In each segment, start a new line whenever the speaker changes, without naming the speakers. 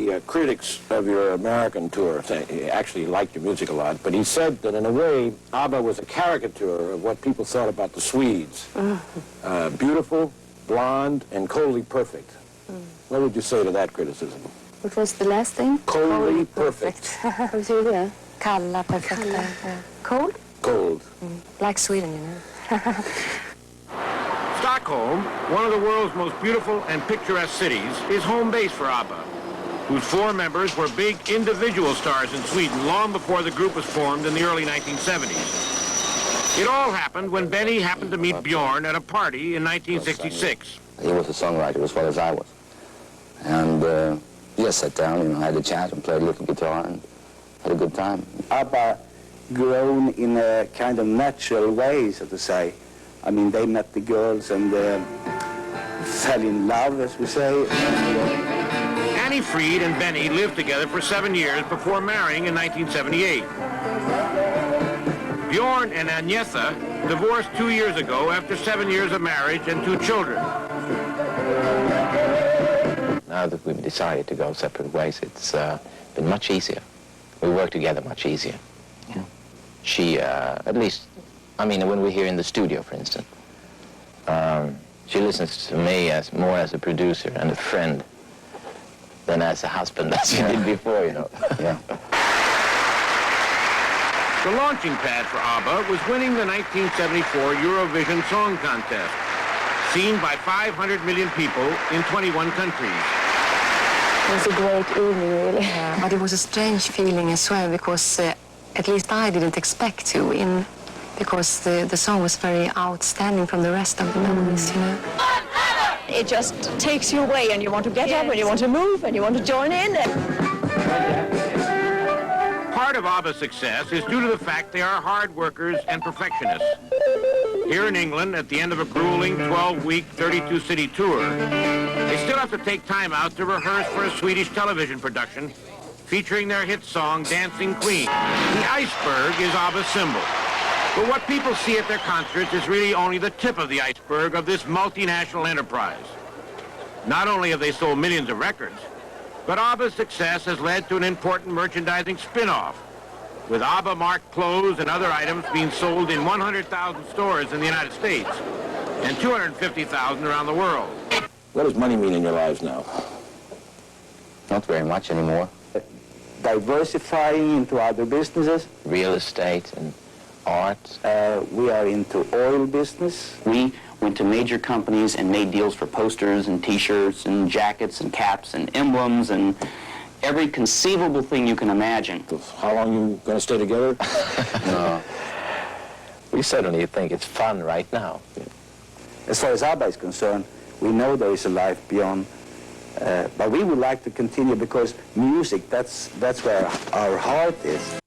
the critics of your American tour actually liked your music a lot, but he said that in a way, Abba was a caricature of what people thought about the Swedes. Beautiful, blonde, and coldly perfect. What would you say to that criticism?
What was the last thing?
Coldly perfect.
Vad betyder det? Kalla, perfekta. Cold?
Cold.
Like Sweden, you know.
Stockholm, one of the world's most beautiful and picturesque cities, is home base for Abba, whose 4 members were big individual stars in Sweden long before the group was formed in the early 1970s. It all happened when Benny happened to meet Bjorn at a party in 1966.
He was a songwriter as well as I was. And we just sat down, had a chat and played a little guitar and had a good time.
Abba grown in a kind of natural way, so to say. I mean, they met the girls and fell in love, as we say.
Annie Fried and Benny lived together for 7 years before marrying in 1978. Bjorn and Agnetha divorced 2 years ago after 7 years of marriage and 2 children.
Now that we've decided to go separate ways, it's been much easier. We work together much easier. Yeah. She, at least, I mean, when we're here in the studio, for instance, she listens to me more as a producer and a friend than as a husband, as she did before, you know. Yeah.
The launching pad for Abba was winning the 1974 Eurovision Song Contest, seen by 500 million people in 21 countries.
It was a great evening, really. Yeah, but it was a strange feeling as well, because at least I didn't expect to win, because the song was very outstanding from the rest of the nominees, you know.
It just takes you away, and you want to get up, and you want to move, and you want to join in.
Part of Abba's success is due to the fact they are hard workers and perfectionists. Here in England, at the end of a grueling 12-week, 32-city tour, they still have to take time out to rehearse for a Swedish television production featuring their hit song, Dancing Queen. The iceberg is Abba's symbol. But what people see at their concerts is really only the tip of the iceberg of this multinational enterprise. Not only have they sold millions of records, but Abba's success has led to an important merchandising spin-off, with Abba-marked clothes and other items being sold in 100,000 stores in the United States and 250,000 around the world. What does money mean in your lives now?
Not very much anymore.
Diversifying into other businesses.
Real estate and art.
We are into oil business.
We went to major companies and made deals for posters and T-shirts and jackets and caps and emblems and every conceivable thing you can imagine.
How long are you going to stay together?
No. We certainly think it's fun right now.
As far as Abba is concerned, we know there is a life beyond, but we would like to continue because music, that's where our heart is.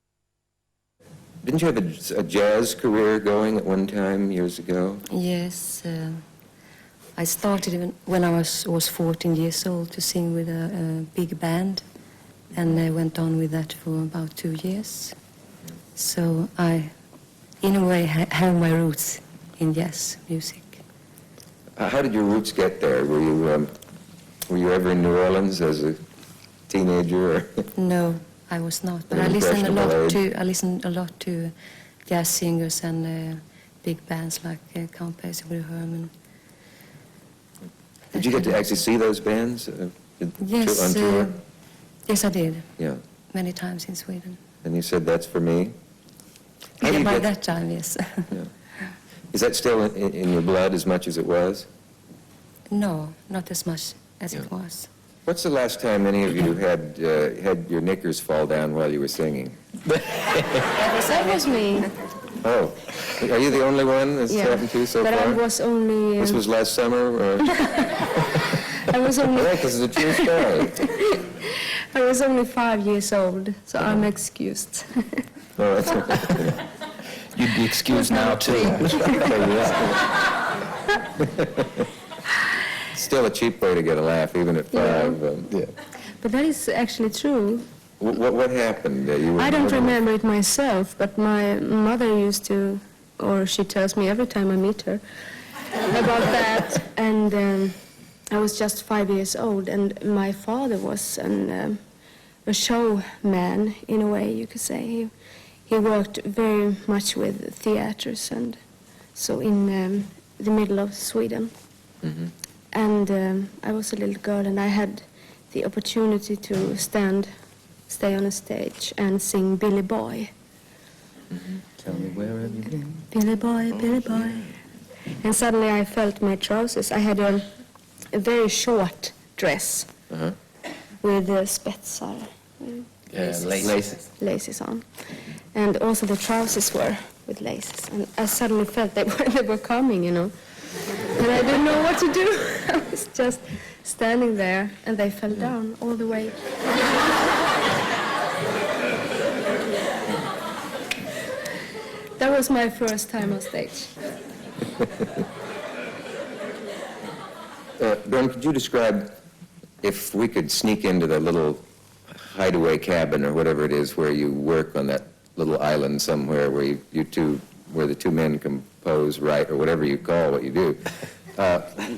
Didn't you have a jazz career going at one time years ago?
Yes. I started when I was 14 years old to sing with a big band, and I went on with that for about 2 years. So I, in a way, have my roots in jazz music.
How did your roots get there? Were you ever in New Orleans as a teenager? Or?
No, I was not. But I listened a lot to jazz singers and big bands like Count Basie, Woody Herman.
Did you get to actually see those bands?
Yes.
On tour?
Yes, I did.
Yeah.
Many times in Sweden.
And you said, that's for me?
Yeah, by that time, yes.
Yeah. Is that still in your blood as much as it was?
No, not as much as it was.
What's the last time any of you had your knickers fall down while you were singing?
That was me.
Oh, are you the only one that's happened to so
but
far?
I was only...
This was last summer? Or?
I was only...
Right, this is a true story.
I was only 5 years old, so I'm excused.
Oh, that's okay.
You'd be excused now, too.
Still a cheap way to get a laugh, even at 5.
Yeah. But that is actually true.
What happened?
I don't remember it myself, but my mother used to, or she tells me every time I meet her, about that. And I was just 5 years old, and my father was a
a showman in a way, you could say. He worked very much with theaters and so in the middle of Sweden.
Mm-hmm.
And I was a little girl and I had the opportunity to stay on a stage and sing Billy Boy.
Mm-hmm. Tell me, where have you been?
Billy Boy, Billy Boy. And suddenly I felt my trousers. I had a very short dress with spetsar. Laces on. And also the trousers were with laces. And I suddenly felt they were coming, you know. And I didn't know what to do. I was just standing there and they fell down all the way. That was my first time on stage.
Bjorn, could you describe, if we could sneak into that little hideaway cabin or whatever it is where you work on that little island somewhere where where the two men compose, write, or whatever you call what you do,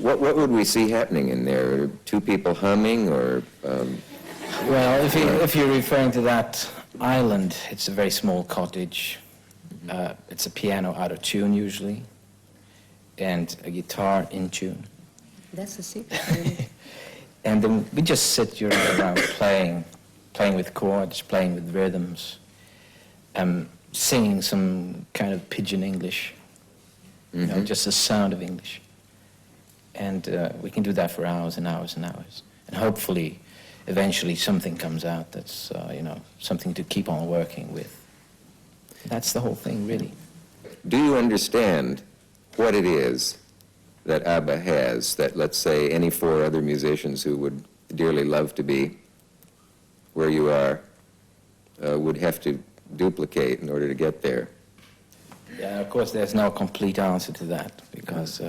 what would we see happening in there? Two people humming or...
Well, if you're referring to that island, it's a very small cottage. It's a piano out of tune usually, and a guitar in tune.
That's the secret.
And then we just sit around playing with chords, playing with rhythms, singing some kind of pidgin English, you know, just the sound of English. And we can do that for hours and hours and hours. And hopefully, eventually something comes out that's, you know, something to keep on working with. That's the whole thing, really.
Do you understand what it is that Abba has that, let's say, any four other musicians who would dearly love to be where you are would have to duplicate in order to get there?
Yeah, of course, there's no complete answer to that, because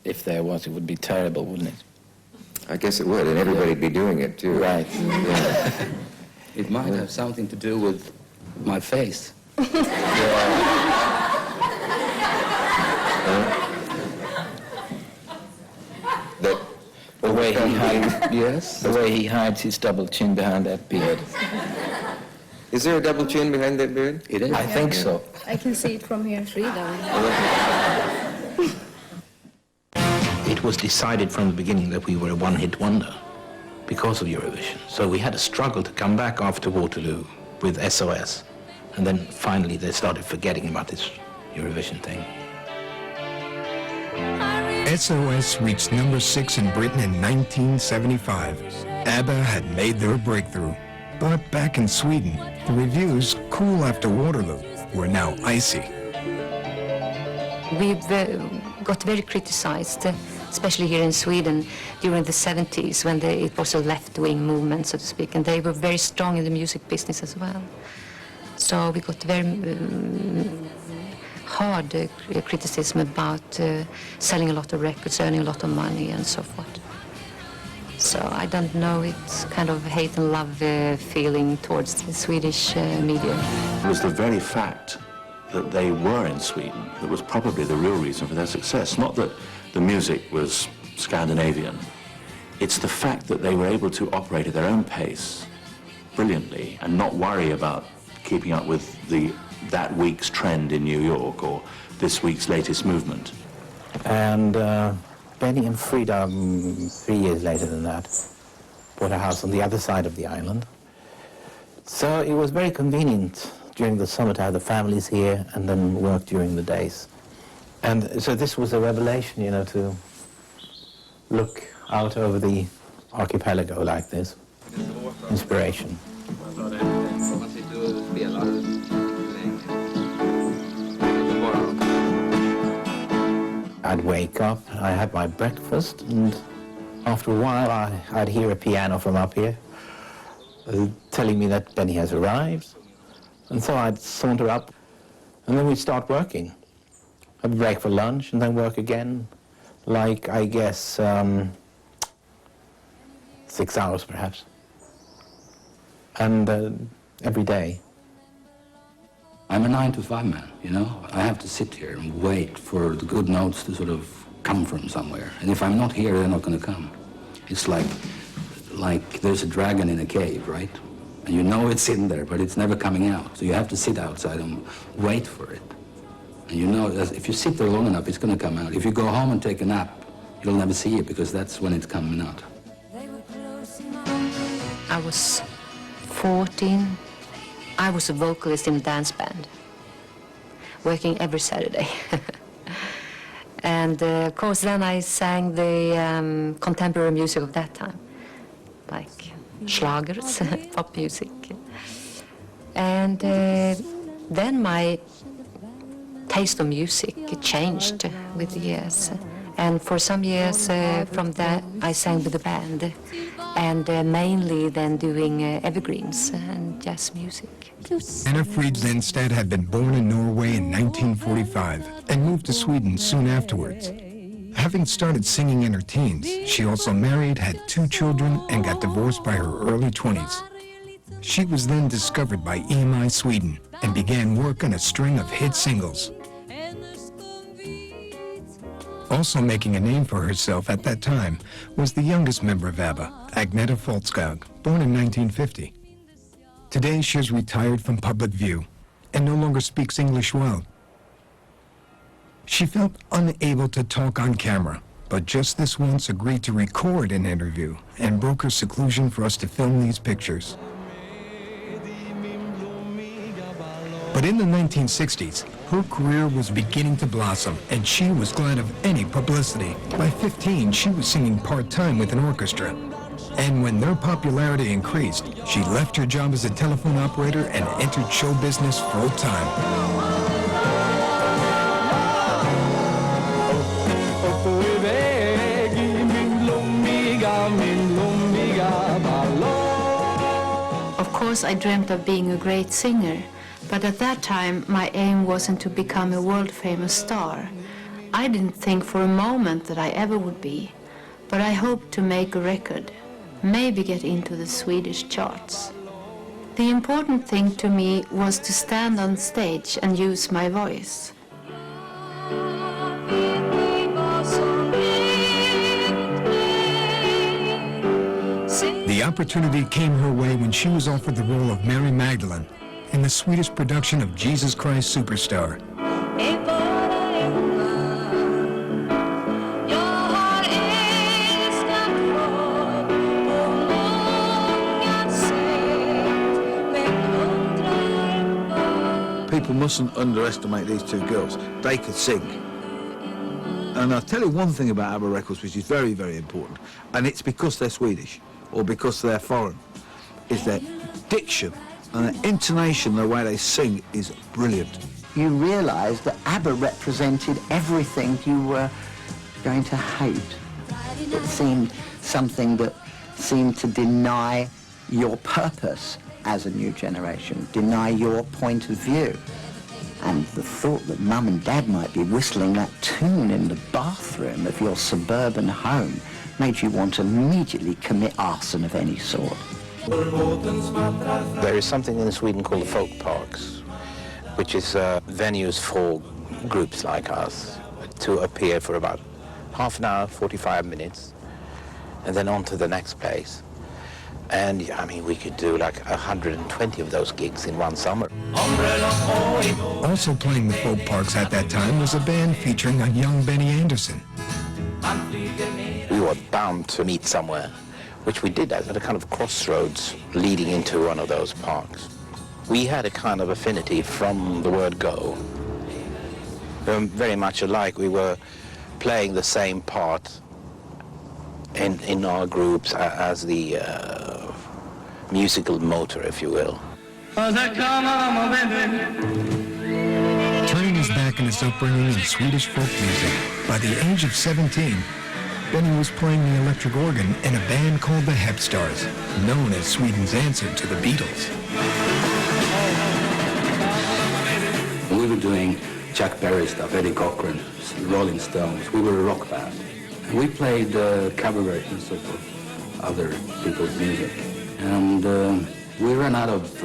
if there was, it would be terrible, wouldn't it?
I guess it would, and everybody'd be doing it, too.
Right.
Yeah.
It might have something to do with my face.
The way he hides, yes, the way he hides his double chin behind that beard.
Is there a double chin behind that beard?
It is.
I think so.
I can see it from here. Freedom.
It was decided from the beginning that we were a one-hit wonder because of Eurovision. So we had a struggle to come back after Waterloo with SOS. And then finally they started forgetting about this Eurovision thing.
SOS reached number 6 in Britain in 1975. ABBA had made their breakthrough. But back in Sweden, the reviews, cool after Waterloo, were now icy.
We got very criticized, especially here in Sweden, during the 70s when it was a left-wing movement, so to speak, and they were very strong in the music business as well. So we got very hard criticism about selling a lot of records, earning a lot of money, and so forth. So I don't know, it's kind of hate and love feeling towards the Swedish media.
It was the very fact that they were in Sweden that was probably the real reason for their success. Not that the music was Scandinavian. It's the fact that they were able to operate at their own pace brilliantly and not worry about keeping up with that week's trend in New York or this week's latest movement.
And Benny and Frida, 3 years later than that, bought a house on the other side of the island. So it was very convenient during the summer to have the families here and then work during the days. And so this was a revelation, you know, to look out over the archipelago like this. Inspiration. I'd wake up, I had my breakfast, and after a while I'd hear a piano from up here telling me that Benny has arrived. And so I'd saunter up, and then we'd start working. Have a break for lunch, and then work again, like, I guess, 6 hours perhaps. And every day.
I'm a 9-to-5 man, you know. I have to sit here and wait for the good notes to sort of come from somewhere. And if I'm not here, they're not going to come. It's like there's a dragon in a cave, right? And you know it's in there, but it's never coming out. So you have to sit outside and wait for it. And you know, if you sit there long enough, it's going to come out. If you go home and take a nap, you'll never see it because that's when it's coming out.
I was 14. I was a vocalist in a dance band, working every Saturday. And of course, then I sang the contemporary music of that time, like schlagers, pop music. And then my taste of music changed with the years. And for some years from that, I sang with the band, and mainly then doing evergreens and jazz music.
Anna Frid Lindstedt had been born in Norway in 1945 and moved to Sweden soon afterwards. Having started singing in her teens, she also married, had 2 children, and got divorced by her early 20s. She was then discovered by EMI Sweden and began work on a string of hit singles. Also making a name for herself at that time was the youngest member of Abba, Agneta Foltskog, born in 1950. Today she is retired from public view and no longer speaks English well. She felt unable to talk on camera, but just this once agreed to record an interview and broke her seclusion for us to film these pictures. But in the 1960s, her career was beginning to blossom, and she was glad of any publicity. By 15, she was singing part-time with an orchestra. And when their popularity increased, she left her job as a telephone operator and entered show business full-time.
Of course, I dreamt of being a great singer. But at that time, my aim wasn't to become a world-famous star. I didn't think for a moment that I ever would be. But I hoped to make a record, maybe get into the Swedish charts. The important thing to me was to stand on stage and use my voice.
The opportunity came her way when she was offered the role of Mary Magdalene in the Swedish production of Jesus Christ Superstar.
People mustn't underestimate these 2 girls. They could sing. And I'll tell you one thing about ABBA records which is very, very important, and it's because they're Swedish or because they're foreign, is their diction and the intonation, the way they sing, is brilliant.
You realise that ABBA represented everything you were going to hate. It seemed something that seemed to deny your purpose as a new generation, deny your point of view. And the thought that Mum and Dad might be whistling that tune in the bathroom of your suburban home made you want to immediately commit arson of any sort.
There is something in Sweden called the folk parks, which is venues for groups like us to appear for about half an hour, 45 minutes, and then on to the next place. And I mean, we could do like 120 of those gigs in one summer.
Also playing the folk parks at that time was a band featuring a young Benny Andersson.
We were bound to meet somewhere, which we did at a kind of crossroads leading into one of those parks. We had a kind of affinity from the word go. Very much alike. We were playing the same part in our groups as the musical motor, if you will.
Turning his back on his upbringing in Swedish folk music, by the age of 17, Benny was playing the electric organ in a band called the Hepstars, known as Sweden's answer to the Beatles.
We were doing Chuck Berry stuff, Eddie Cochran, Rolling Stones. We were a rock band. And we played cover versions of other people's music. And we ran out of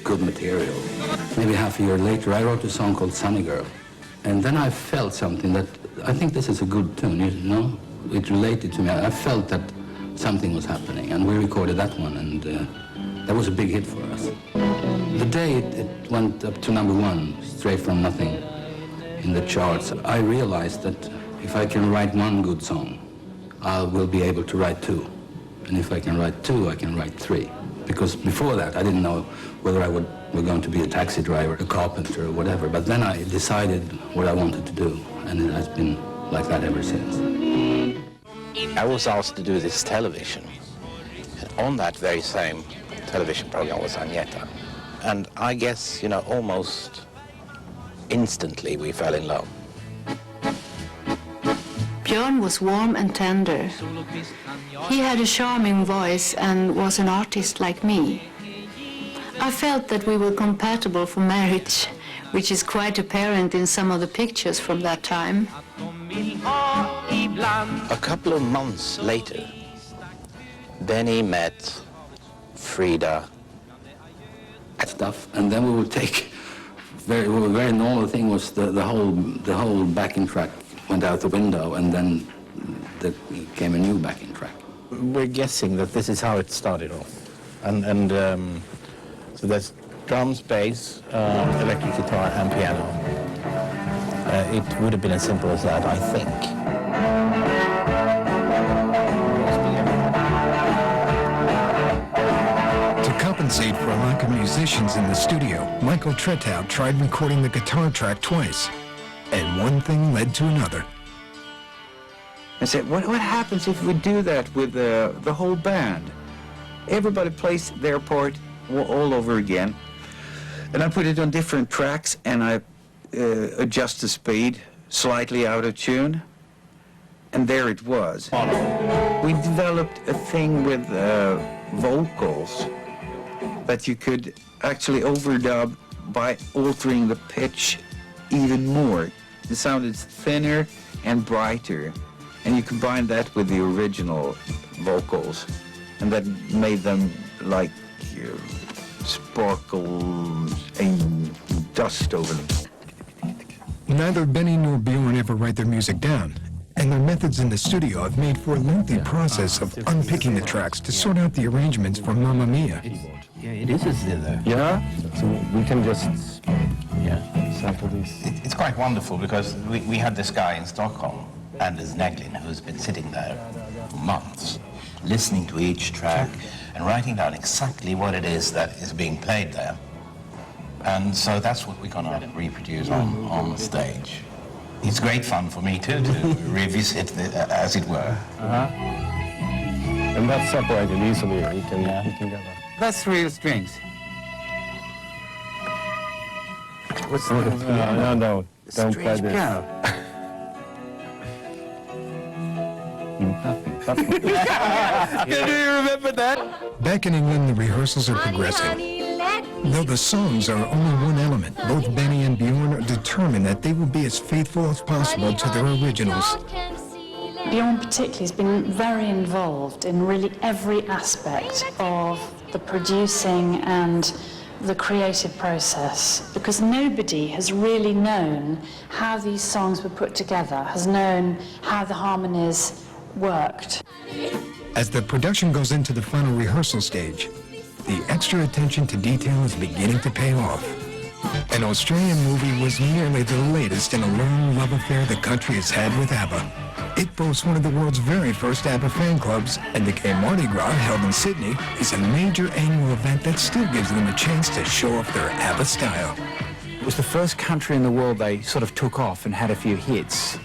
good material. Maybe half a year later, I wrote a song called Sunny Girl. And then I felt something that, I think this is a good tune, you know? It related to me. I felt that something was happening, and we recorded that one, and That was a big hit for us. The day it went up to #1, straight from nothing in the charts, I realized that if I can write one good song, I will be able to write two. And if I can write two, I can write three. Because before that, I didn't know whether I were going to be a taxi driver, a carpenter, or whatever. But then I decided what I wanted to do, and it has been like that ever since.
I was asked to do this television, and on that very same television program was Agneta. And I guess, you know, almost instantly we fell in love.
Björn was warm and tender. He had a charming voice and was an artist like me. I felt that we were compatible for marriage, which is quite apparent in some of the pictures from that time.
A couple of months later, Benny met Frida.
Stuff, and then we would take very normal thing was the whole backing track went out the window, and then there came a new backing track.
We're guessing that this is how it started off, and so there's drums, bass, electric guitar, and piano. It would have been as simple as that, I think.
To compensate for a lack of musicians in the studio, Michael Tretow tried recording the guitar track twice, and one thing led to another.
I said, what happens if we do that with the whole band? Everybody plays their part all over again. And I put it on different tracks, and I adjust the speed, slightly out of tune, and there it was. We developed a thing with vocals that you could actually overdub by altering the pitch even more. It sounded thinner and brighter, and you combine that with the original vocals, and that made them like sparkles and dust over them.
Neither Benny nor Bjorn ever write their music down, and their methods in the studio have made for a lengthy process of unpicking the tracks to sort out the arrangements for Mamma Mia.
Yeah, it is a zither.
Yeah?
So we can just, sample these.
It's quite wonderful because we had this guy in Stockholm, Anders Neglin, who's been sitting there for months, listening to each track and writing down exactly what it is that is being played there. And so that's what we're going to reproduce on stage. It's great fun for me too to revisit as it were.
And that's separated easily. You can get that.
That's real strings.
What's no, don't play this.
Do you remember that? Back in England, the rehearsals are progressing. Though the songs are only one element, both Benny and Bjorn are determined that they will be as faithful as possible to their originals.
Bjorn particularly has been very involved in really every aspect of the producing and the creative process, because nobody has really known how these songs were put together, has known how the harmonies worked.
As the production goes into the final rehearsal stage, the extra attention to detail is beginning to pay off. An Australian movie was merely the latest in a long love affair the country has had with ABBA. It boasts one of the world's very first ABBA fan clubs, and the Gay Mardi Gras, held in Sydney, is a major annual event that still gives them a chance to show off their ABBA style.
It was the first country in the world they sort of took off and had a few hits.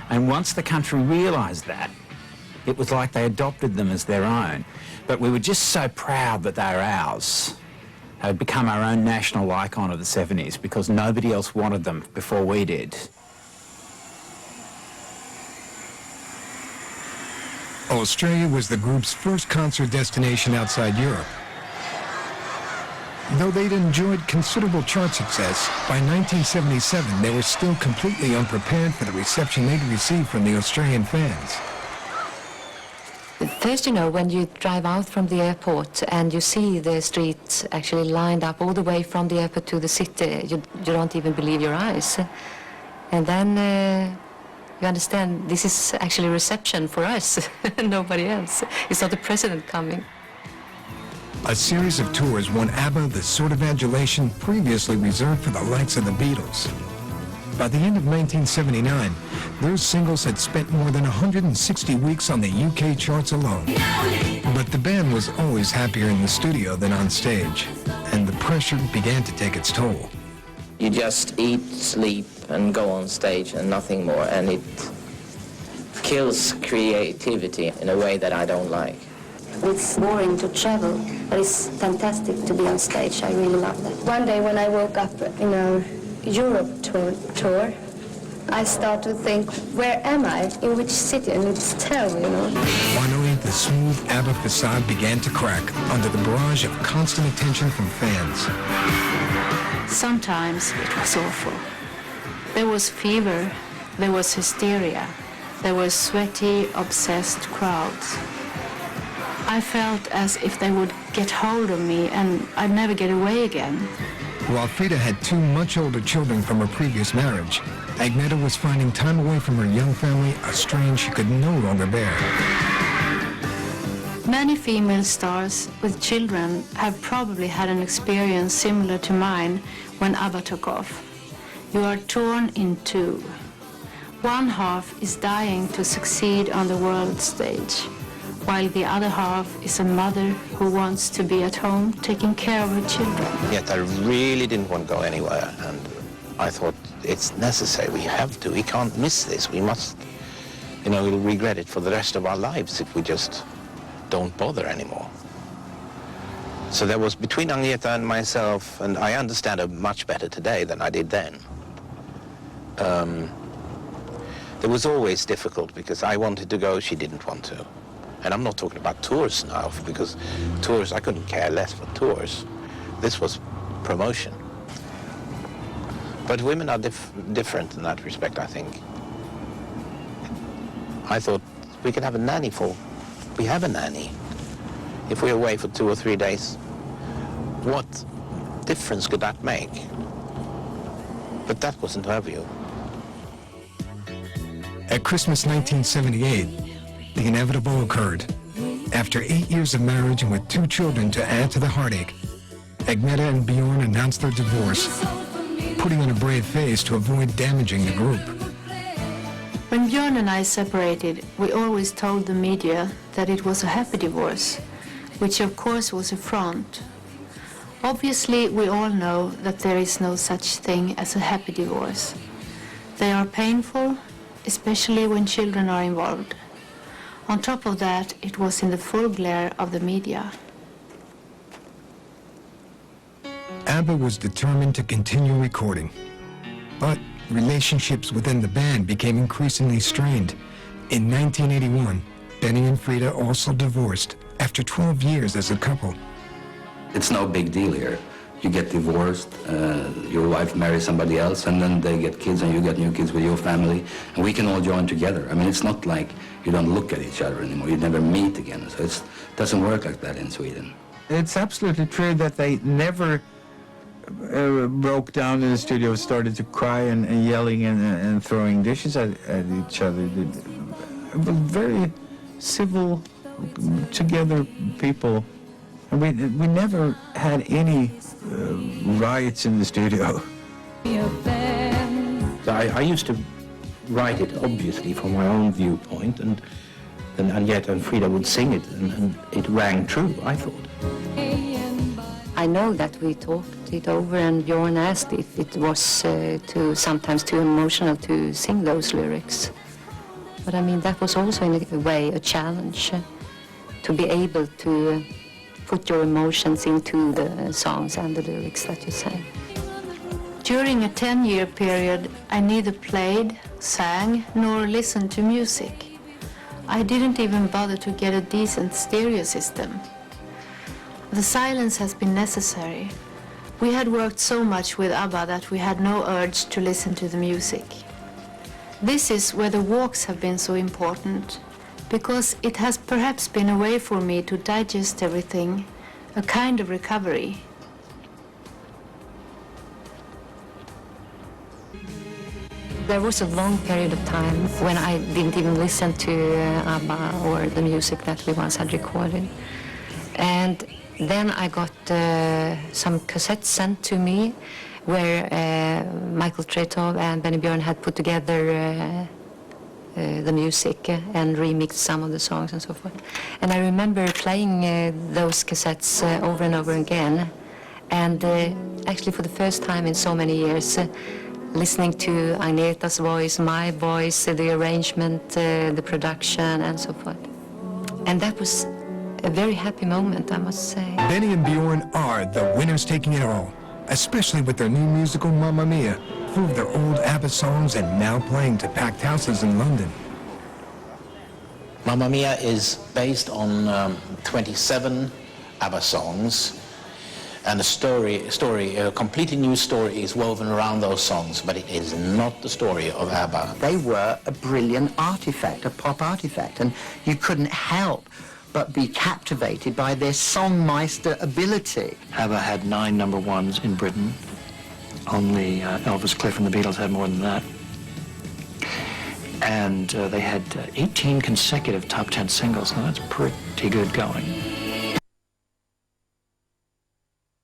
And once the country realized that, it was like they adopted them as their own. But we were just so proud that they were ours. They had become our own national icon of the 70s because nobody else wanted them before we did.
Australia was the group's first concert destination outside Europe. Though they'd enjoyed considerable chart success, by 1977 they were still completely unprepared for the reception they'd received from the Australian fans.
First, you know, when you drive out from the airport and you see the streets actually lined up all the way from the airport to the city, you don't even believe your eyes. And then you understand this is actually a reception for us, nobody else. It's not the president coming.
A series of tours won ABBA the sort of adulation previously reserved for the likes of the Beatles. By the end of 1979, their singles had spent more than 160 weeks on the UK charts alone. But the band was always happier in the studio than on stage, and the pressure began to take its toll.
You just eat, sleep, and go on stage and nothing more, and it kills creativity in a way that I don't like.
It's boring to travel, but it's fantastic to be on stage. I really love that.
One day when I woke up in a Europe tour, I started to think, where am I? In which city? And it's terrible, you know.
Finally, the smooth ABBA facade began to crack under the barrage of constant attention from fans.
Sometimes it was awful. There was fever, there was hysteria, there were sweaty, obsessed crowds. I felt as if they would get hold of me and I'd never get away again.
While Frida had two much older children from her previous marriage, Agneta was finding time away from her young family a strain she could no longer bear.
Many female stars with children have probably had an experience similar to mine when ABBA took off. You are torn in two. One half is dying to succeed on the world stage, while the other half is a mother who wants to be at home taking care of her children.
Yet I really didn't want to go anywhere, and I thought it's necessary, we have to, we can't miss this, we must, we'll regret it for the rest of our lives if we just don't bother anymore. So there was between Agneta and myself, and I understand her much better today than I did then. It was always difficult because I wanted to go, she didn't want to. And I'm not talking about tours now, because tours, I couldn't care less for tours. This was promotion. But women are different in that respect, I think. I thought we could have a nanny we have a nanny. If we're away for 2 or 3 days, what difference could that make? But that wasn't her view.
At Christmas 1978, the inevitable occurred. After 8 years of marriage and with 2 children to add to the heartache, Agneta and Bjorn announced their divorce, putting on a brave face to avoid damaging the group.
When Bjorn and I separated, we always told the media that it was a happy divorce, which of course was a front. Obviously, we all know that there is no such thing as a happy divorce. They are painful, especially when children are involved. On top of that, it was in the full glare of the media.
ABBA was determined to continue recording, but relationships within the band became increasingly strained. In 1981, Benny and Frida also divorced after 12 years as a couple.
It's no big deal here. You get divorced, your wife marries somebody else, and then they get kids and you get new kids with your family, and we can all join together. I mean, it's not like you don't look at each other anymore. You never meet again. So it doesn't work like that in Sweden.
It's absolutely true that they never broke down in the studio, started to cry and yelling and throwing dishes at each other. They were very civil, together people. And we never had any riots in the studio.
I used to write it, obviously, from my own viewpoint, and Frida would sing it, and it rang true, I thought.
I know that we talked it over, and Bjorn asked if it was sometimes too emotional to sing those lyrics. But I mean, that was also in a way a challenge, to be able to put your emotions into the songs and the lyrics that you sang.
During a 10-year period, I neither played, sang, nor listened to music. I didn't even bother to get a decent stereo system. The silence has been necessary. We had worked so much with ABBA that we had no urge to listen to the music. This is where the walks have been so important, because it has perhaps been a way for me to digest everything, a kind of recovery.
There was a long period of time when I didn't even listen to ABBA or the music that we once had recorded. And Then I got some cassettes sent to me where Michael Tretov and Benny Björn had put together the music and remixed some of the songs and so forth. And I remember playing those cassettes over and over again. And actually for the first time in so many years, listening to Agneta's voice, my voice, the arrangement, the production and so forth. And that was a very happy moment, I must say.
Benny and Bjorn are the winners taking it all, especially with their new musical Mamma Mia, full of their old ABBA songs and now playing to packed houses in London.
Mamma Mia is based on 27 ABBA songs, and a completely new story is woven around those songs, but it is not the story of ABBA.
They were a brilliant artifact, a pop artifact, and you couldn't help but be captivated by their songmeister ability.
ABBA had 9 number ones in Britain. Only Elvis, Cliff and the Beatles had more than that. And they had 18 consecutive top 10 singles. Now that's pretty good going.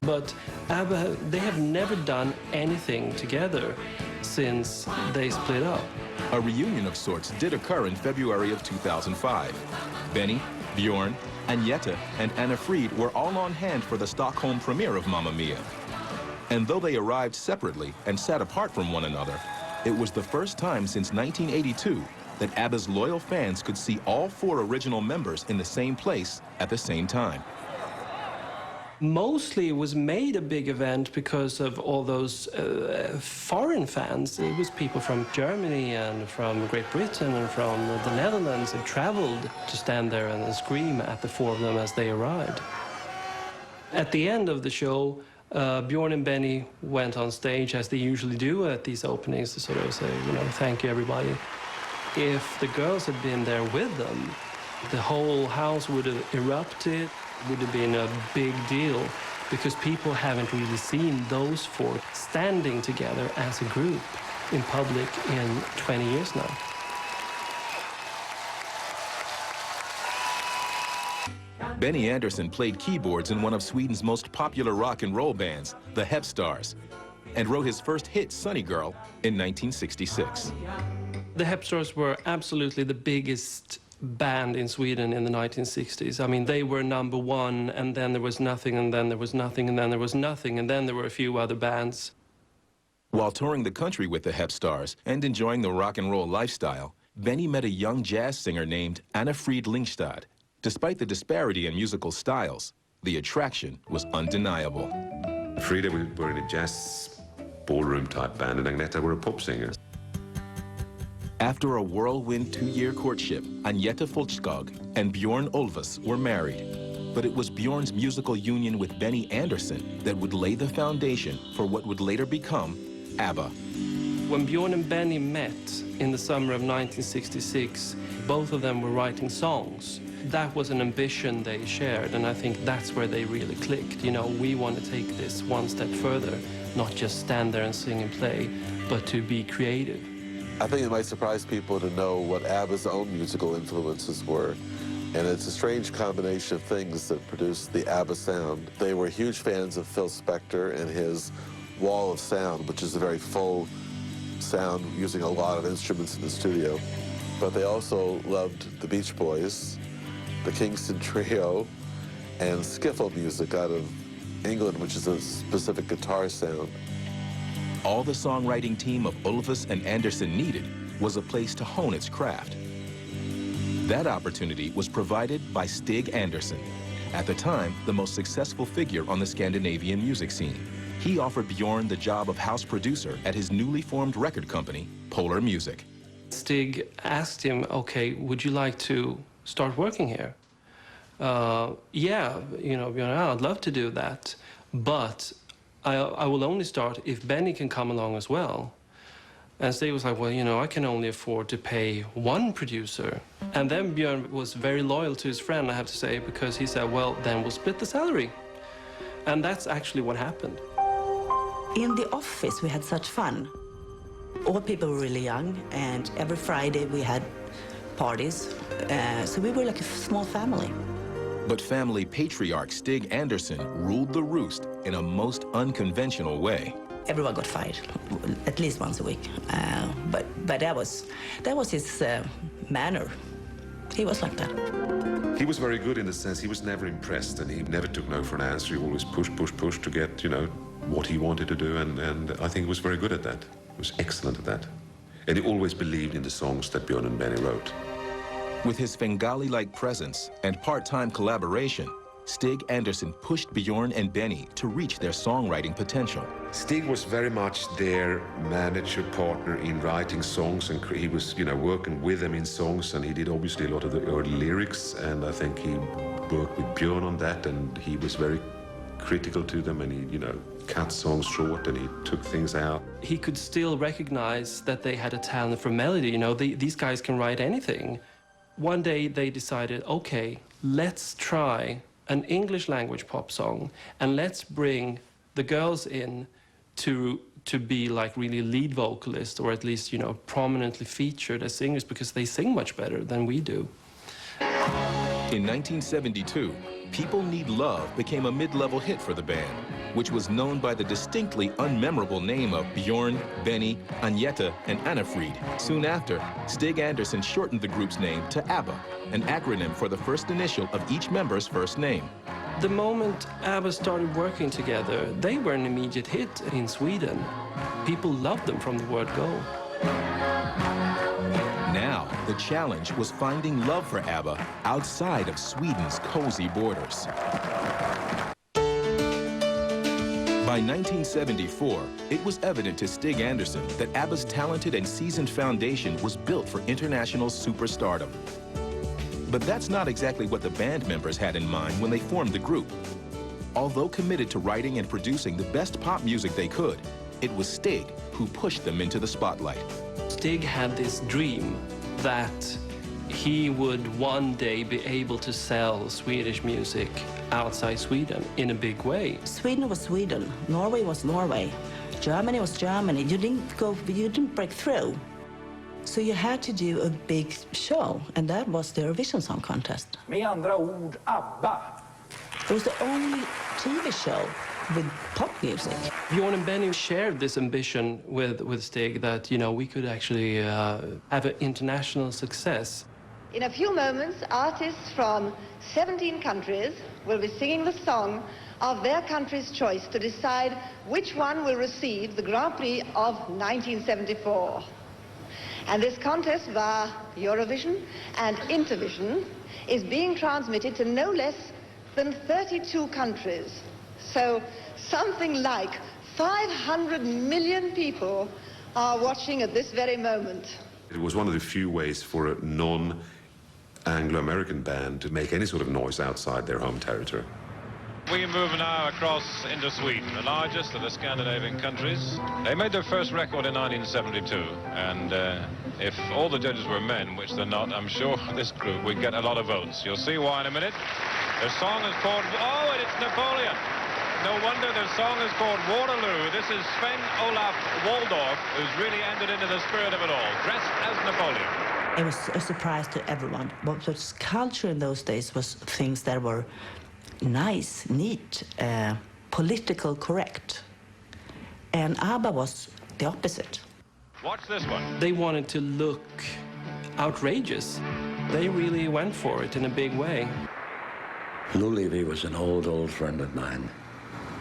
But ABBA, they have never done anything together since they split up.
A reunion of sorts did occur in February of 2005. Benny, Bjorn, Agneta, and Anna Frid were all on hand for the Stockholm premiere of Mamma Mia. And though they arrived separately and sat apart from one another, it was the first time since 1982 that ABBA's loyal fans could see all 4 original members in the same place at the same time.
Mostly it was made a big event because of all those foreign fans. It was people from Germany and from Great Britain and from the Netherlands that traveled to stand there and scream at the 4 of them as they arrived. At the end of the show, Bjorn and Benny went on stage, as they usually do at these openings, to sort of say, you know, thank you, everybody. If the girls had been there with them, the whole house would have erupted. Would have been a big deal, because people haven't really seen those 4 standing together as a group in public in 20 years now.
Benny Andersson played keyboards in one of Sweden's most popular rock and roll bands, the Hepstars, and wrote his first hit, Sunny Girl, in 1966.
The Hepstars were absolutely the biggest band in Sweden in the 1960s. I mean, they were number 1, and then there was nothing, and then there was nothing, and then there was nothing, and then there were a few other bands.
While touring the country with the Hepstars and enjoying the rock and roll lifestyle, Benny met a young jazz singer named Anna Frid Lingstad. Despite the disparity in musical styles, the attraction was undeniable.
Frida were in a jazz ballroom type band, and Agneta were a pop singer.
After a whirlwind 2-year courtship, Agneta Folkskog and Bjorn Ulvaeus were married. But it was Bjorn's musical union with Benny Andersson that would lay the foundation for what would later become ABBA.
When Bjorn and Benny met in the summer of 1966, both of them were writing songs. That was an ambition they shared, and I think that's where they really clicked. You know, we want to take this one step further, not just stand there and sing and play, but to be creative.
I think it might surprise people to know what ABBA's own musical influences were. And it's a strange combination of things that produced the ABBA sound. They were huge fans of Phil Spector and his wall of sound, which is a very full sound using a lot of instruments in the studio. But they also loved the Beach Boys, the Kingston Trio, and skiffle music out of England, which is a specific guitar sound.
All the songwriting team of Ulvaeus and Andersson needed was a place to hone its craft. That opportunity was provided by Stig Andersson, at the time the most successful figure on the Scandinavian music scene. He offered Bjorn the job of house producer at his newly formed record company, Polar Music.
Stig asked him, okay, would you like to start working here? Yeah, you know, Bjorn, I'd love to do that, but I will only start if Benny can come along as well. And Stig was like, well, you know, I can only afford to pay 1 producer. And then Bjorn was very loyal to his friend, I have to say, because he said, well, then we'll split the salary. And that's actually what happened.
In the office, we had such fun. All people were really young, and every Friday we had parties. So we were like a small family.
But family patriarch Stig Anderson ruled the roost in a most unconventional way.
Everyone got fired, at least once a week. But that was his manner. He was like that.
He was very good in the sense he was never impressed, and he never took no for an answer. He always pushed to get, you know, what he wanted to do, and I think he was very good at that. He was excellent at that. And he always believed in the songs that Björn and Benny wrote.
With his Svengali-like presence and part-time collaboration, Stig Anderson pushed Björn and Benny to reach their songwriting potential.
Stig was very much their manager, partner in writing songs, and he was, you know, working with them in songs, and he did obviously a lot of the early lyrics, and I think he worked with Björn on that, and he was very critical to them, and he, you know, cut songs short and he took things out.
He could still recognize that they had a talent for melody. You know, these guys can write anything. One day they decided, okay, let's try an English language pop song, and let's bring the girls in to be like really lead vocalists, or at least, you know, prominently featured as singers, because they sing much better than we do.
In 1972, People Need Love became a mid-level hit for the band, which was known by the distinctly unmemorable name of Björn, Benny, Agneta, and Anna-Frid. Soon after, Stig Anderson shortened the group's name to ABBA, an acronym for the first initial of each member's first name.
The moment ABBA started working together, they were an immediate hit in Sweden. People loved them from the word go.
Now, the challenge was finding love for ABBA outside of Sweden's cozy borders. By 1974, it was evident to Stig Anderson that ABBA's talented and seasoned foundation was built for international superstardom. But that's not exactly what the band members had in mind when they formed the group. Although committed to writing and producing the best pop music they could, it was Stig who pushed them into the spotlight.
Stig had this dream that he would one day be able to sell Swedish music outside Sweden in a big way.
Sweden was Sweden, Norway was Norway, Germany was Germany. You didn't break through. So you had to do a big show, and that was the Eurovision Song Contest.
Med andra ord, Abba.
It was the only TV show with pop music.
Björn and Benny shared this ambition with Stig that, you know, we could actually have an international success.
In a few moments, artists from 17 countries will be singing the song of their country's choice to decide which one will receive the Grand Prix of 1974. And this contest via Eurovision and Intervision is being transmitted to no less than 32 countries. So something like 500 million people are watching at this very moment.
It was one of the few ways for a non-Anglo-American band to make any sort of noise outside their home territory.
We move now across into Sweden, the largest of the Scandinavian countries. They made their first record in 1972, and if all the judges were men, which they're not, I'm sure this group would get a lot of votes. You'll see why in a minute. Their song is called, oh, and it's Napoleon. No wonder their song is called Waterloo. This is Sven Olaf Waldorf, who's really entered into the spirit of it all, dressed as Napoleon.
It was a surprise to everyone. But culture in those days was things that were nice, neat, political correct. And ABBA was the opposite.
Watch this one.
They wanted to look outrageous. They really went for it in a big way.
Lou Levy was an old friend of mine.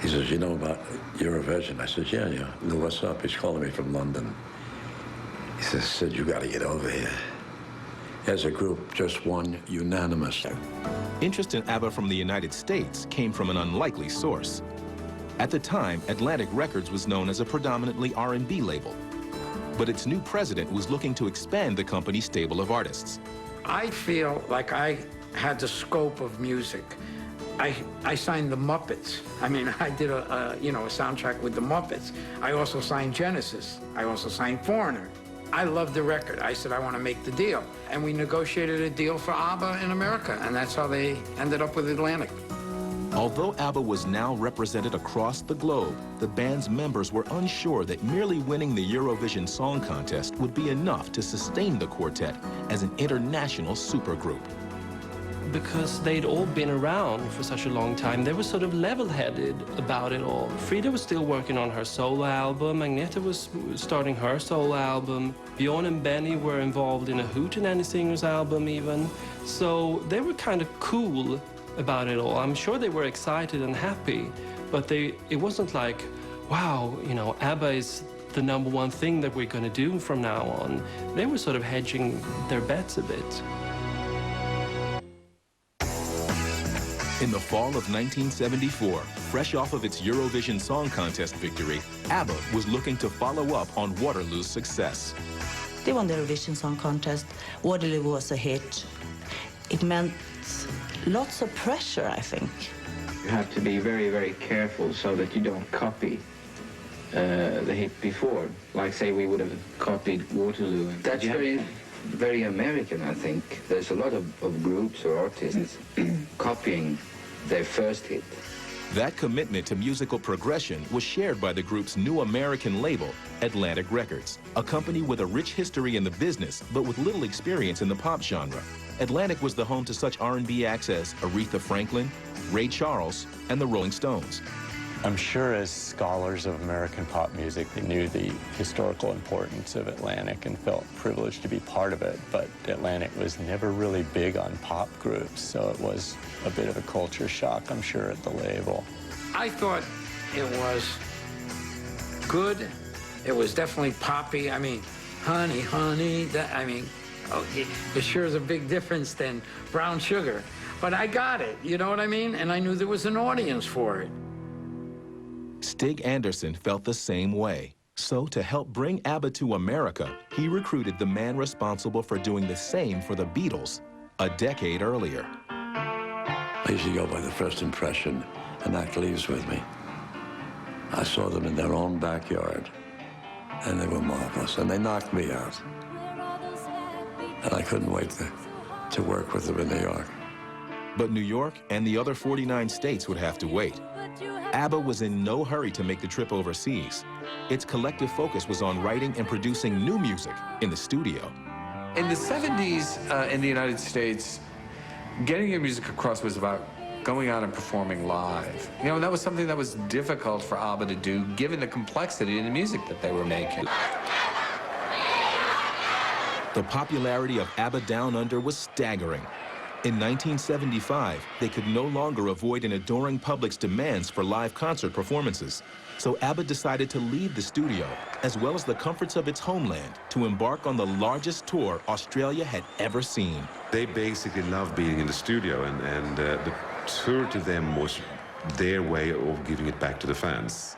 He says, you know about Eurovision? I said, yeah. Lou, what's up? He's calling me from London. He says, Sid, you got to get over here. As a group, just won unanimous.
Interest in ABBA from the United States came from an unlikely source. At the time, Atlantic Records was known as a predominantly R&B label. But its new president was looking to expand the company's stable of artists.
I feel like I had the scope of music. I signed the Muppets. I mean, I did a soundtrack with the Muppets. I also signed Genesis. I also signed Foreigner. I loved the record. I said, I want to make the deal. And we negotiated a deal for ABBA in America, and that's how they ended up with Atlantic.
Although ABBA was now represented across the globe, the band's members were unsure that merely winning the Eurovision Song Contest would be enough to sustain the quartet as an international supergroup.
because they'd all been around for such a long time, they were sort of level-headed about it all. Frida was still working on her solo album, Agneta was starting her solo album, Bjorn and Benny were involved in a Hootenanny Singers album even. So they were kind of cool about it all. I'm sure they were excited and happy, but it wasn't like, wow, you know, ABBA is the #1 thing that we're going to do from now on. They were sort of hedging their bets a bit.
In the fall of 1974, fresh off of its Eurovision Song Contest victory, ABBA was looking to follow up on Waterloo's success.
They won the Eurovision Song Contest. Waterloo was a hit. It meant lots of pressure, I think.
You have to be very, very careful so that you don't copy the hit before. Like, say, we would have copied Waterloo. That's very American, I think. There's a lot of groups or artists copying their first hit.
That commitment to musical progression was shared by the group's new American label, Atlantic Records, a company with a rich history in the business, but with little experience in the pop genre. Atlantic was the home to such R&B acts as Aretha Franklin, Ray Charles, and the Rolling Stones.
I'm sure as scholars of American pop music, they knew the historical importance of Atlantic and felt privileged to be part of it, but Atlantic was never really big on pop groups, so it was a bit of a culture shock, I'm sure, at the label.
I thought it was good. It was definitely poppy. I mean, honey, honey, it sure is a big difference than Brown Sugar. But I got it, you know what I mean? And I knew there was an audience for it.
Stig Anderson felt the same way. So to help bring ABBA to America, he recruited the man responsible for doing the same for the Beatles a decade earlier.
I usually go by the first impression, and that leaves with me. I saw them in their own backyard, and they were marvelous, and they knocked me out. And I couldn't wait to work with them in New York.
But New York and the other 49 states would have to wait. ABBA was in no hurry to make the trip overseas. Its collective focus was on writing and producing new music in the studio.
In the 70s in the United States, getting your music across was about going out and performing live. You know, that was something that was difficult for ABBA to do, given the complexity of the music that they were making.
The popularity of ABBA Down Under was staggering. In 1975, they could no longer avoid an adoring public's demands for live concert performances. So ABBA decided to leave the studio, as well as the comforts of its homeland, to embark on the largest tour Australia had ever seen.
They basically loved being in the studio, and the tour to them was their way of giving it back to the fans.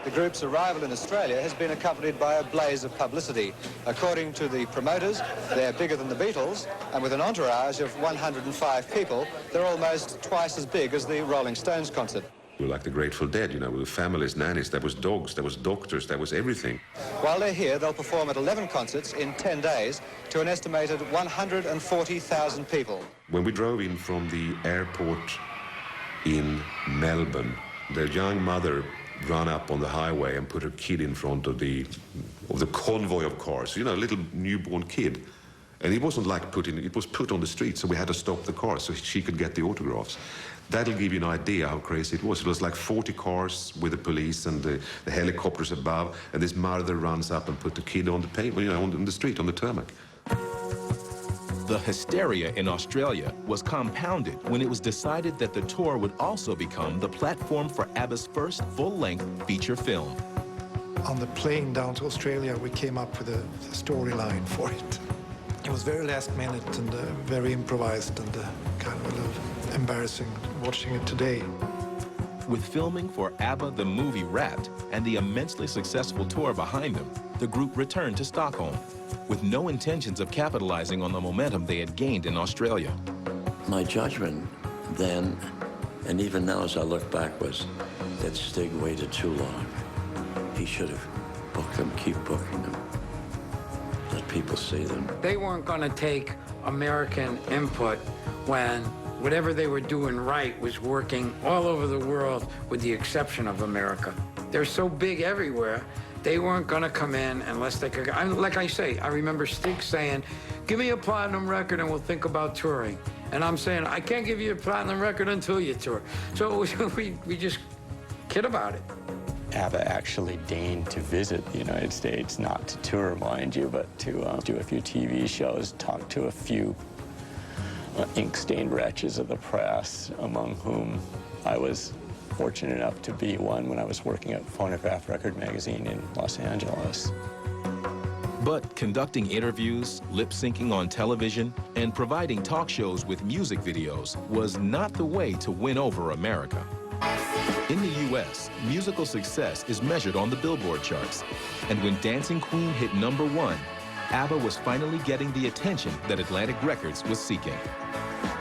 The group's arrival in Australia has been accompanied by a blaze of publicity. According to the promoters, they're bigger than the Beatles, and with an entourage of 105 people, they're almost twice as big as the Rolling Stones concert.
We were like the Grateful Dead, you know, with families, nannies, there was dogs, there was doctors, there was everything.
While they're here, they'll perform at 11 concerts in 10 days to an estimated 140,000 people.
When we drove in from the airport in Melbourne, their young mother ran up on the highway and put her kid in front of the convoy of cars, you know, a little newborn kid. And it wasn't like it was put on the street, so we had to stop the car so she could get the autographs. That'll give you an idea how crazy it was. It was like 40 cars with the police and the helicopters above, and this mother runs up and put the kid on the pavement, you know, on the street, on the tarmac.
The hysteria in Australia was compounded when it was decided that the tour would also become the platform for ABBA's first full-length feature film.
On the plane down to Australia, we came up with a storyline for it. It was very last minute and very improvised and kind of a little embarrassing watching it today.
With filming for ABBA the movie wrapped and the immensely successful tour behind them, the group returned to Stockholm with no intentions of capitalizing on the momentum they had gained in Australia.
My judgment then, and even now as I look back, was that Stig waited too long. He should have booked them, keep booking them. Let people see them.
They weren't going to take American input when whatever they were doing right was working all over the world with the exception of America. They're so big everywhere, they weren't going to come in unless they could. Like I say, I remember Stig saying, give me a platinum record and we'll think about touring. And I'm saying, I can't give you a platinum record until you tour. So we just kid about it.
ABBA actually deigned to visit the United States, not to tour, mind you, but to do a few TV shows, talk to a few ink-stained wretches of the press, among whom I was fortunate enough to be one when I was working at Phonograph Record Magazine in Los Angeles.
But conducting interviews, lip-syncing on television, and providing talk shows with music videos was not the way to win over America. In the U.S., musical success is measured on the Billboard charts. And when Dancing Queen hit #1, ABBA was finally getting the attention that Atlantic Records was seeking.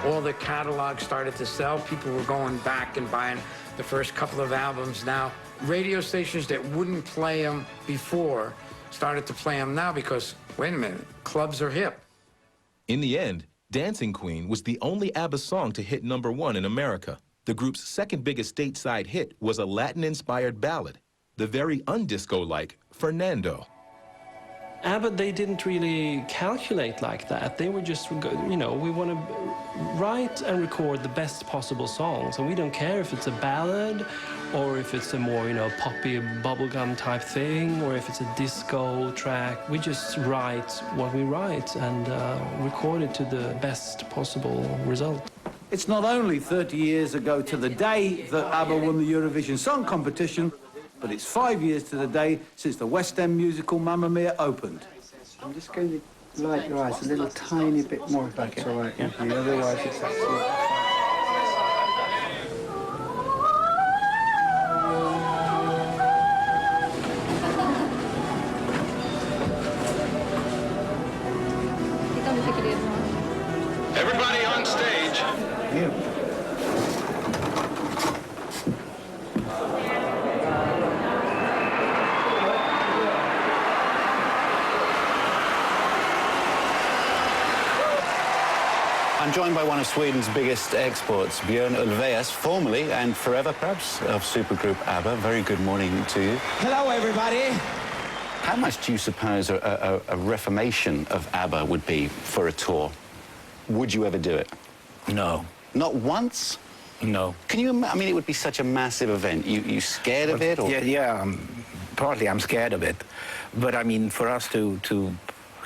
All the catalogs started to sell. People were going back and buying the first couple of albums now. Radio stations that wouldn't play them before started to play them now because, wait a minute, clubs are hip.
In the end, Dancing Queen was the only ABBA song to hit #1 in America. The group's second biggest stateside hit was a Latin-inspired ballad, the very undisco-like Fernando.
ABBA, they didn't really calculate like that. They were just, you know, we want to write and record the best possible songs, and we don't care if it's a ballad or if it's a more, you know, poppy bubblegum type thing or if it's a disco track. We just write what we write and record it to the best possible result.
It's not only 30 years ago to the day that ABBA won the Eurovision Song Competition, but it's 5 years to the day since the West End musical Mamma Mia opened.
I'm just going to light your eyes a little tiny bit more if that's all right with you, otherwise it's absolutely
Everybody on stage.
Yeah.
I'm joined by one of Sweden's biggest exports, Björn Ulvaeus, formerly and forever perhaps of supergroup ABBA. Very good morning to you.
Hello, everybody.
How much do you suppose a reformation of ABBA would be for a tour? Would you ever do it?
No.
Not once?
No.
Can you, I mean, it would be such a massive event. You scared of it? Or?
Yeah, partly I'm scared of it. But I mean, for us to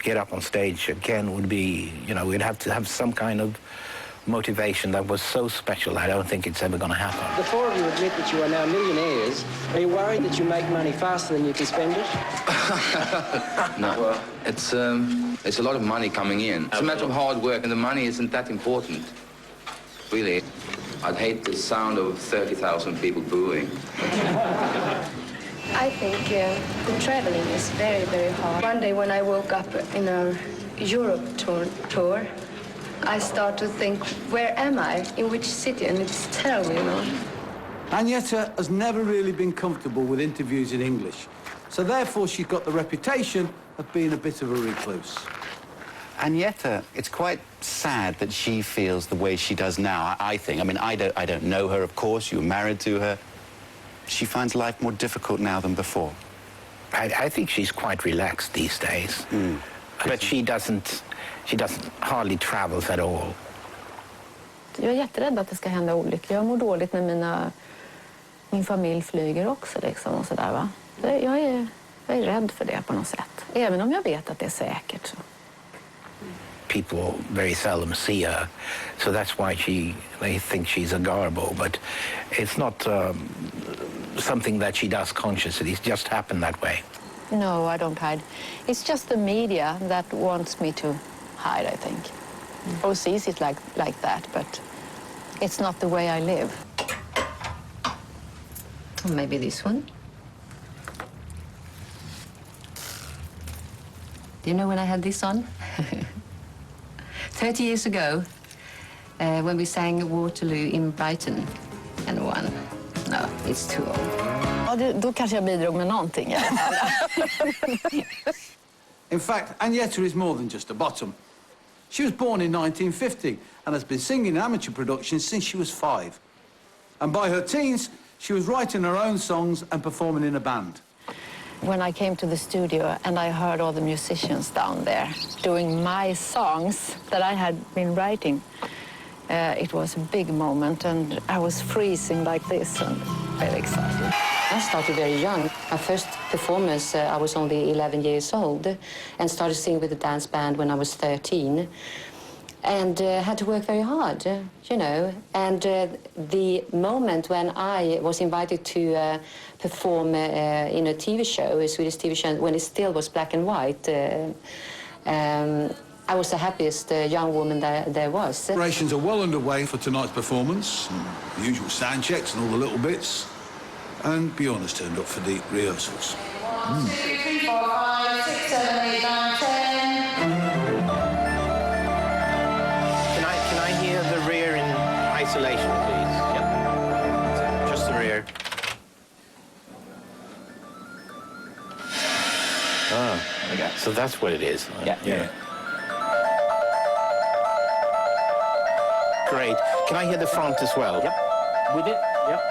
get up on stage again would be, you know, we'd have to have some kind of motivation that was so special. I don't think it's ever going to happen.
The four of you admit that you are now millionaires. Are you worried that you make money faster than you can spend it?
No, well, it's a lot of money coming in. It's a matter of hard work, and the money isn't that important. Really, I'd hate the sound of 30,000 people booing.
I think the traveling is very, very hard. One day when I woke up in our Europe tour, I start to think, where am I? In which city? And it's terrible, you know.
Agneta has never really been comfortable with interviews in English, so therefore she's got the reputation of being a bit of a recluse.
Agneta, it's quite sad that she feels the way she does now, I think. I mean, I don't know her, of course. You were married to her. She finds life more difficult now than before.
I think she's quite relaxed these days. But she doesn't hardly travels at all.
Jag är jätterädd att det ska hända olyckor. Jag mår dåligt när min familj flyger också liksom och sådär va. Jag är rädd för det på något sätt. Även om jag vet att det är säkert så.
People very seldom see her, so that's why they think she's a garbo. But it's not something that she does consciously. It's just happened that way.
No, I don't hide. It's just the media that wants me to hide, I think. Or sees it like that, but it's not the way I live. Or maybe this one. Do you know when I had this on? 30 years ago, when we sang Waterloo in Brighton and won. No, it's too old. Ja, då kanske jag bidrog med någonting.
In fact, Agneta is more than just a bottom. She was born in 1950 and has been singing in amateur productions since she was 5. And by her teens, she was writing her own songs and performing in a band.
When I came to the studio and I heard all the musicians down there doing my songs that I had been writing,
It was a big moment, and I was freezing like this and very excited.
I started very young. My first performance, I was only 11 years old and started singing with a dance band when I was 13. And had to work very hard, you know. And the moment when I was invited to perform in a TV show, a Swedish TV show, when it still was black and white, I was the happiest young woman there was.
Preparations are well underway for tonight's performance. The usual sound checks and all the little bits. And Bjorn has turned up for the rehearsals.
1, 2, 3, 4, 5, 6, 7, 8, 9, 10.
Can I hear the rear in isolation, please? Yep. Just the rear. Oh, okay. So that's what it is. Yeah. Great. Can I hear the front as well? Yep. With it? Yep.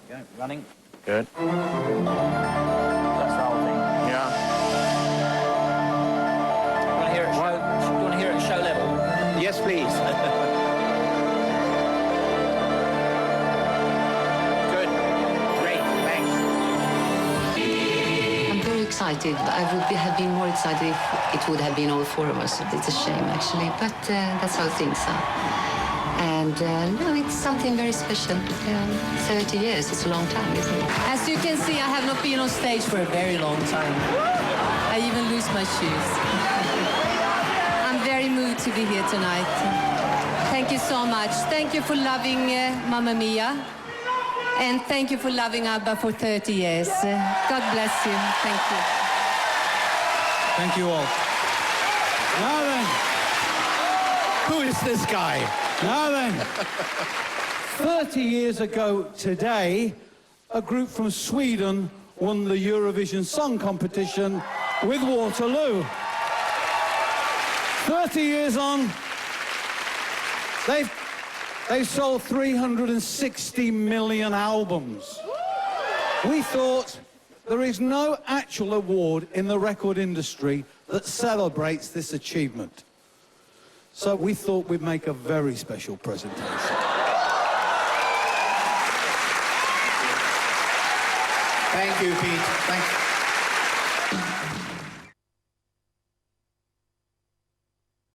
Go, running. Good. That's the whole thing. Yeah. Do you want to hear it show level? Yes, please. Good. Great. Thanks.
I'm very excited. I would have been more excited if it would have been all four of us. It's a shame, actually, but that's how things are. And no, it's something very special. 30 years, it's a long time, isn't it?
As you can see, I have not been on stage for a very long time. I even lose my shoes. I'm very moved to be here tonight. Thank you so much. Thank you for loving Mamma Mia. And thank you for loving Abba for 30 years. God bless you. Thank you.
Thank you all. Now then, who is this guy? Now then, 30 years ago today, a group from Sweden won the Eurovision Song Competition with Waterloo. 30 years on, they've sold 360 million albums. We thought there is no actual award in the record industry that celebrates this achievement. So we thought we'd make a very special presentation.
Thank you, Pete. Thanks.